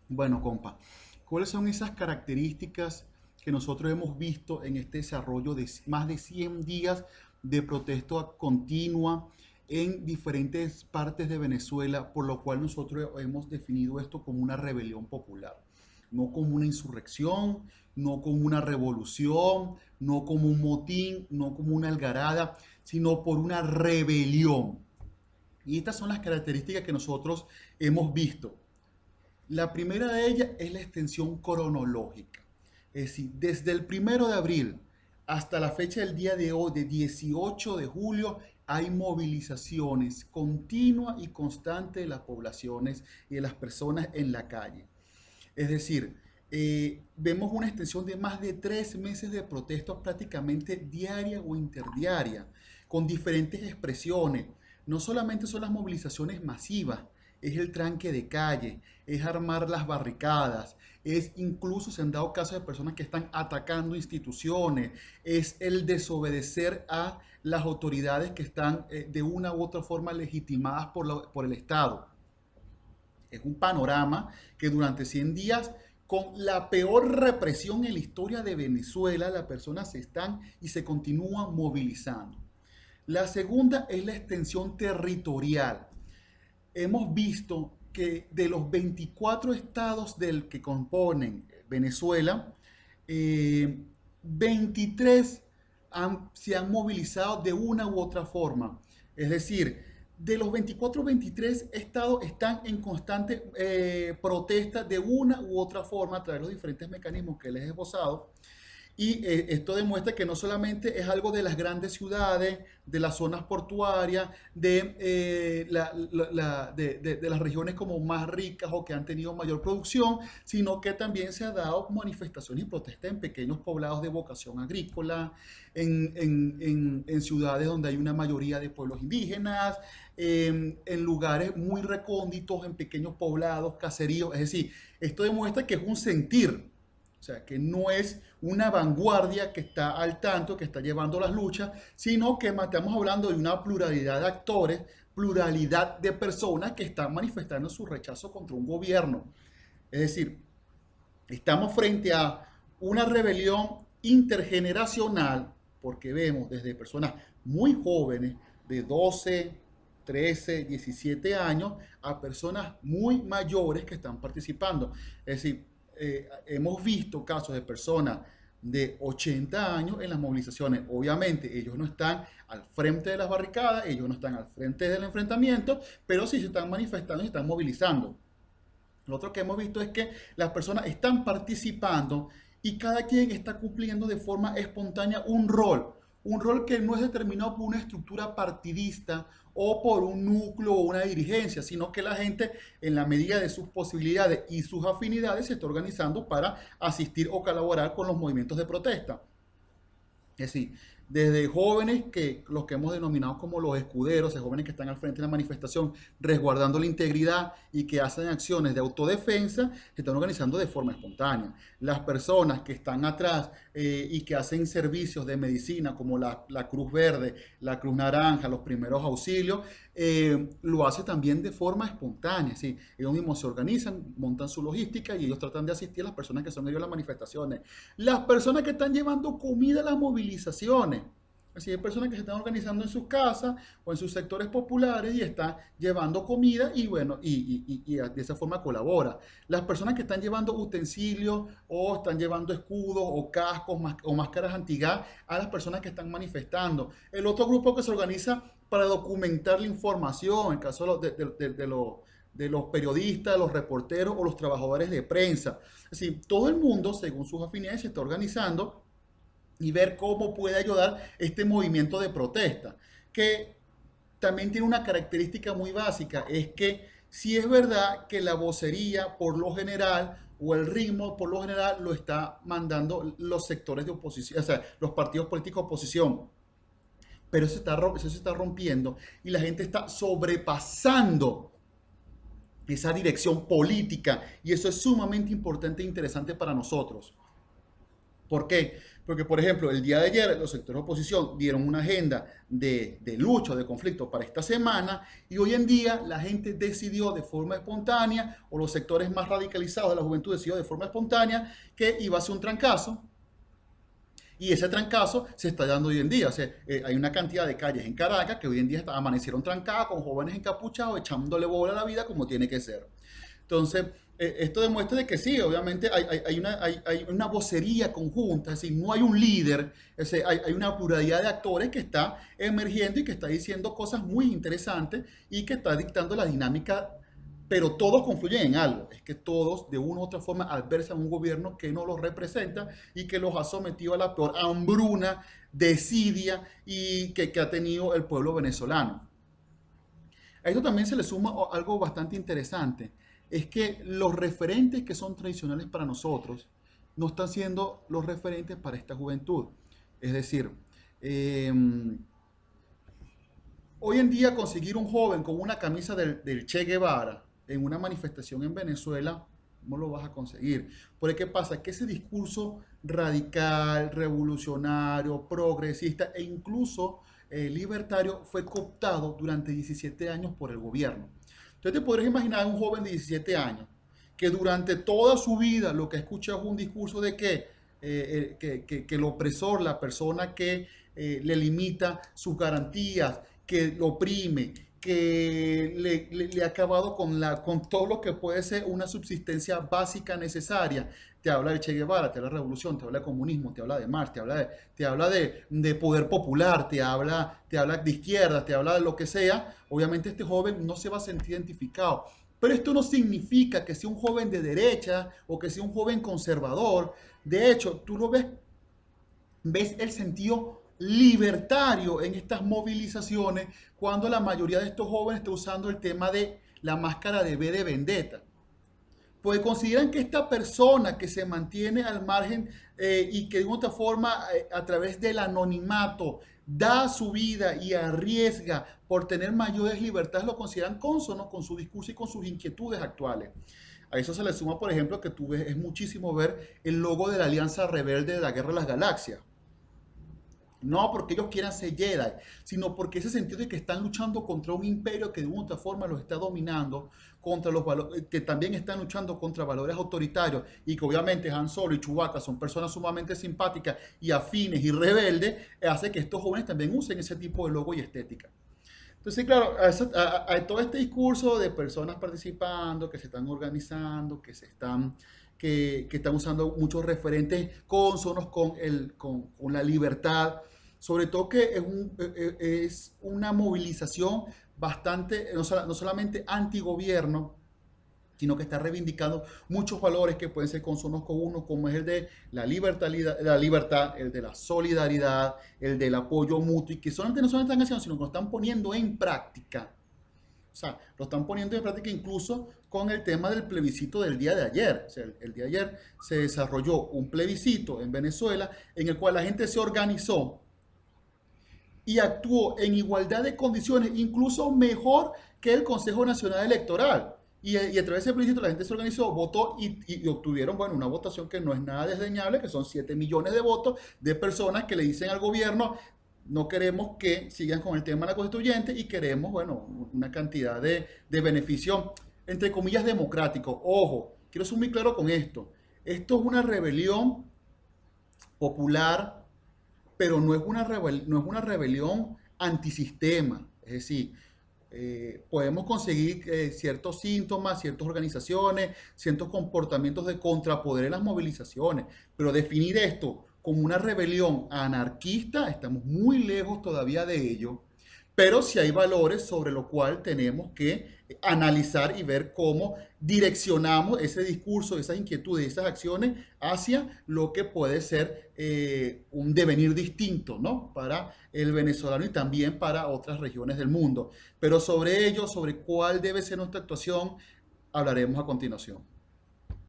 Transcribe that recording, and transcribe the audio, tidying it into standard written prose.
Bueno, compa, ¿cuáles son esas características que nosotros hemos visto en este desarrollo de más de 100 días de protesta continua en diferentes partes de Venezuela, por lo cual nosotros hemos definido esto como una rebelión popular? No como una insurrección, no como una revolución, no como un motín, no como una algarada, sino por una rebelión. Y estas son las características que nosotros hemos visto. La primera de ellas es la extensión cronológica. Es decir, desde el 1 de abril hasta la fecha del día de hoy, de 18 de julio, hay movilizaciones continuas y constantes de las poblaciones y de las personas en la calle. Es decir, vemos una extensión de más de 3 meses de protestas prácticamente diaria o interdiaria, con diferentes expresiones. No solamente son las movilizaciones masivas, es el tranque de calle, es armar las barricadas, es incluso se han dado casos de personas que están atacando instituciones, es el desobedecer a las autoridades que están de una u otra forma legitimadas por el Estado. Es un panorama que durante 100 días, con la peor represión en la historia de Venezuela, las personas se están y se continúan movilizando. La segunda es la extensión territorial. Hemos visto que de los 24 estados del que componen Venezuela, 23 se han movilizado de una u otra forma. Es decir, de los 24, 23 estados están en constante protesta de una u otra forma a través de los diferentes mecanismos que les he esbozado. Y esto demuestra que no solamente es algo de las grandes ciudades, de las zonas portuarias, de las regiones como más ricas o que han tenido mayor producción, sino que también se ha dado manifestaciones y protestas en pequeños poblados de vocación agrícola, en ciudades donde hay una mayoría de pueblos indígenas, en lugares muy recónditos, en pequeños poblados, caseríos. Es decir, esto demuestra que es un sentir. O sea, que no es una vanguardia que está al tanto, que está llevando las luchas, sino que estamos hablando de una pluralidad de actores, pluralidad de personas que están manifestando su rechazo contra un gobierno. Es decir, estamos frente a una rebelión intergeneracional, porque vemos desde personas muy jóvenes, de 12, 13, 17 años, a personas muy mayores que están participando. Es decir, hemos visto casos de personas de 80 años en las movilizaciones. Obviamente ellos no están al frente de las barricadas, ellos no están al frente del enfrentamiento, pero sí se están manifestando y se están movilizando. Lo otro que hemos visto es que las personas están participando y cada quien está cumpliendo de forma espontánea un rol que no es determinado por una estructura partidista o por un núcleo o una dirigencia, sino que la gente en la medida de sus posibilidades y sus afinidades se está organizando para asistir o colaborar con los movimientos de protesta. Es decir, desde jóvenes que los que hemos denominado como los escuderos, jóvenes que están al frente de la manifestación resguardando la integridad y que hacen acciones de autodefensa, se están organizando de forma espontánea. Las personas que están atrás y que hacen servicios de medicina como la Cruz Verde, la Cruz Naranja, los primeros auxilios, lo hace también de forma espontánea. ¿Sí? Ellos mismos se organizan, montan su logística y ellos tratan de asistir a las personas que son ellos las manifestaciones. Las personas que están llevando comida a las movilizaciones. Así hay personas que se están organizando en sus casas o en sus sectores populares y están llevando comida y bueno, y de esa forma colabora. Las personas que están llevando utensilios o están llevando escudos o cascos o máscaras antigas a las personas que están manifestando. El otro grupo que se organiza para documentar la información, en caso de los periodistas, los reporteros o los trabajadores de prensa. Es decir, todo el mundo, según sus afinidades, se está organizando y ver cómo puede ayudar este movimiento de protesta, que también tiene una característica muy básica, es que si es verdad que la vocería por lo general o el ritmo por lo general lo está mandando los sectores de oposición, o sea, los partidos políticos de oposición, pero eso se está rompiendo y la gente está sobrepasando esa dirección política y eso es sumamente importante e interesante para nosotros. ¿Por qué? Porque, por ejemplo, el día de ayer los sectores de oposición dieron una agenda de lucha, de conflicto para esta semana, y hoy en día la gente decidió de forma espontánea, o los sectores más radicalizados de la juventud decidió de forma espontánea que iba a ser un trancazo, y ese trancazo se está dando hoy en día. O sea, hay una cantidad de calles en Caracas que hoy en día amanecieron trancadas con jóvenes encapuchados echándole bola a la vida como tiene que ser. Entonces, esto demuestra de que sí, obviamente hay una vocería conjunta, es decir, no hay un líder, es decir, hay una pluralidad de actores que está emergiendo y que está diciendo cosas muy interesantes y que está dictando la dinámica, pero todos confluyen en algo, es que todos de una u otra forma adversan un gobierno que no los representa y que los ha sometido a la peor hambruna, desidia y que ha tenido el pueblo venezolano. A esto también se le suma algo bastante interesante, es que los referentes que son tradicionales para nosotros no están siendo los referentes para esta juventud. Es decir, eh, hoy en día conseguir un joven con una camisa del Che Guevara en una manifestación en Venezuela, no lo vas a conseguir. Porque ¿qué pasa? Que ese discurso radical, revolucionario, progresista e incluso libertario fue cooptado durante 17 años por el gobierno. Entonces te podrías imaginar un joven de 17 años que durante toda su vida lo que ha escuchado es un discurso de que el opresor, la persona que le limita sus garantías, que lo oprime, que le ha acabado con todo lo que puede ser una subsistencia básica necesaria. Te habla de Che Guevara, te habla de revolución, te habla de comunismo, te habla de Marx, te habla de poder popular, te habla de izquierda, te habla de lo que sea. Obviamente este joven no se va a sentir identificado. Pero esto no significa que sea un joven de derecha o que sea un joven conservador. De hecho, tú lo ves el sentido libertario en estas movilizaciones cuando la mayoría de estos jóvenes está usando el tema de la máscara de V de Vendetta. Pues consideran que esta persona que se mantiene al margen y que de otra forma a través del anonimato da su vida y arriesga por tener mayores libertades, lo consideran consono con su discurso y con sus inquietudes actuales. A eso se le suma, por ejemplo, que tú ves, es muchísimo ver el logo de la Alianza Rebelde de la Guerra de las Galaxias. No porque ellos quieran ser Jedi, sino porque ese sentido de que están luchando contra un imperio que de una u otra forma los está dominando, contra los valores, que también están luchando contra valores autoritarios y que obviamente Han Solo y Chewbacca son personas sumamente simpáticas y afines y rebeldes, hace que estos jóvenes también usen ese tipo de logo y estética. Entonces, claro, a todo este discurso de personas participando, que se están organizando, que están usando muchos referentes consonos con la libertad, sobre todo que es una movilización bastante, no solamente antigobierno, sino que está reivindicando muchos valores que pueden ser consonos con uno, como es el de la libertad, el de la solidaridad, el del apoyo mutuo, y que solamente no solamente están haciendo, sino que lo están poniendo en práctica. O sea, lo están poniendo en práctica incluso con el tema del plebiscito del día de ayer. O sea, el día de ayer se desarrolló un plebiscito en Venezuela en el cual la gente se organizó y actuó en igualdad de condiciones, incluso mejor que el Consejo Nacional Electoral. Y a través de ese plebiscito la gente se organizó, votó y obtuvieron, bueno, una votación que no es nada desdeñable, que son 7 millones de votos de personas que le dicen al gobierno, no queremos que sigan con el tema de la constituyente y queremos, bueno, una cantidad de beneficio, entre comillas, democrático. Ojo, quiero ser muy claro con esto. Esto es una rebelión popular, pero no es una rebelión antisistema. Es decir, podemos conseguir ciertos síntomas, ciertas organizaciones, ciertos comportamientos de contrapoder en las movilizaciones, pero definir esto como una rebelión anarquista, estamos muy lejos todavía de ello, pero sí hay valores sobre los cuales tenemos que analizar y ver cómo direccionamos ese discurso, esas inquietudes, esas acciones hacia lo que puede ser un devenir distinto, ¿no? Para el venezolano y también para otras regiones del mundo. Pero sobre ello, sobre cuál debe ser nuestra actuación, hablaremos a continuación.